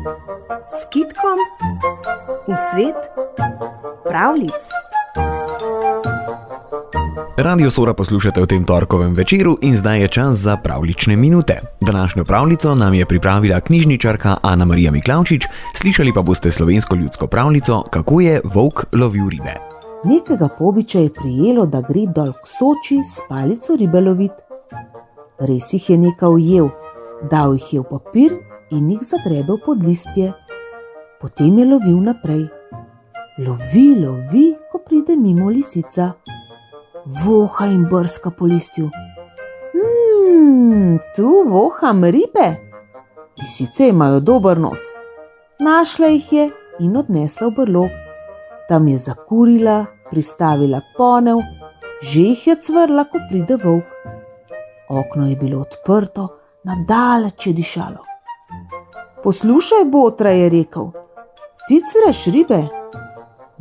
S Kitkom v svet pravljic. Radio Sora poslušate v tem torkovem večeru in zdaj je čas za pravljične minute. Današnjo pravljico nam je pripravila knjižničarka Ana Marija Miklavčič, slišali pa boste slovensko ljudsko pravljico Kako je volk lovil ribe. Nekega pobiča je prijelo, da gre dol k Soči s palico ribe lovit. Res jih je nekaj ujel, dal jih je v papir in jih zagrebel pod listje. Potem je lovil naprej. Lovi, ko pride mimo lisica. Voha in brska po listju. Tu voham ribe. Lisice imajo dober nos. Našla jih je in odnesla v brlog. Tam je zakurila, pristavila ponev, že jih je cvrla, ko pride volk. Okno je bilo odprto, nadaleč je dišalo. Poslušaj, botra, je rekel, ti creš ribe?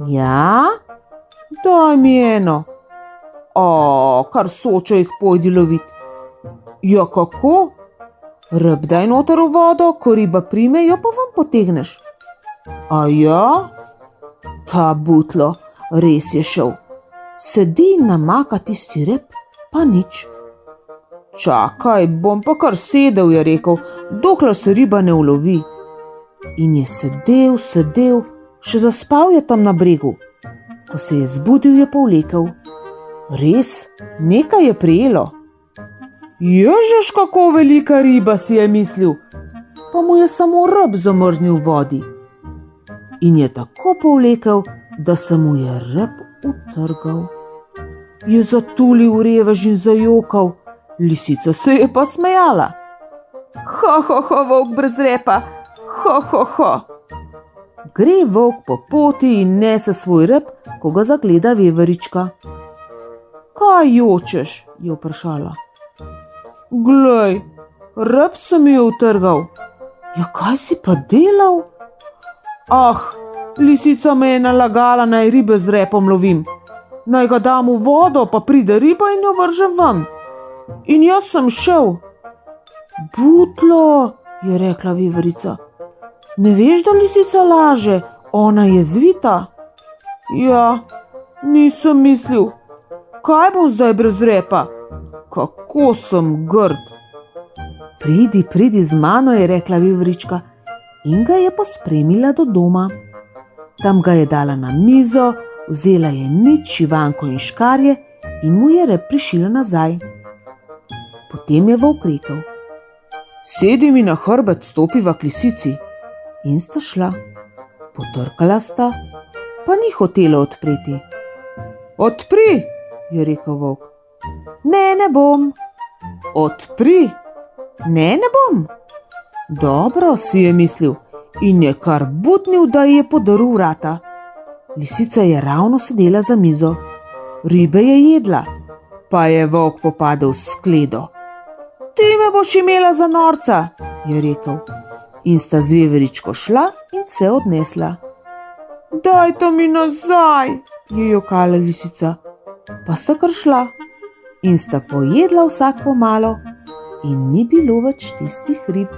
Ja, daj mi eno. Kar Sočo jih pojdi lovit. Ja, kako? Rab daj noter v vodo, ko riba prime, jo pa vam potegneš. A ja? Ta butlo, res je šel. Sedi in namaka tisti rep, pa nič. Čakaj, bom pa kar sedel, je rekel, dokler se riba ne ulovi. In je sedel, še zaspal je tam na bregu. Ko se je zbudil, je povlekel. Res, nekaj je prijelo. Ježeš, kako velika riba, si je mislil, pa mu je samo rep zamrznil v vodi. In je tako povlekel, da se mu je rep utrgal. Je zatulil revež in zajokal, lisica se je pa smejala. Ho, volk brez repa, ho. Gre volk po poti in nese svoj rep, ko ga zagleda veverička. Kaj jočeš, je vprašala. Glej, rep se mi je utrgal. Ja, kaj si pa delal? Lisica me je nalagala, naj ribe z repom lovim. Naj ga dam v vodo, pa pride riba in jo vrže ven. In jaz sem šel. Butlo, je rekla veverica. Ne veš, da lisica laže, ona je zvita. Ja, nisem mislil. Kaj bom zdaj brez repa? Kako sem grd. Pridi z mano, je rekla veverička in ga je pospremila do doma. Tam ga je dala na mizo, vzela je nič, šivanko in škarje in mu je rep prišila nazaj. Potem je volk rekel, sedi mi na hrbet, stopiva k lisici. In sta šla. Potrkala sta, pa ni hotela odpreti. Odpri, je rekel volk. Ne bom. Odpri. Ne bom. Dobro, si je mislil in je kar butnil, da ji je podrl vrata. Lisica je ravno sedela za mizo. Ribe je jedla, pa je volk popadel s skledo. Ti me boš imela za norca, je rekel. In sta z veveričko šla in se odnesla. Dajte mi nazaj, je jokala lisica. Pa sta kar šla in sta pojedla vsak po malo in ni bilo več tistih rib.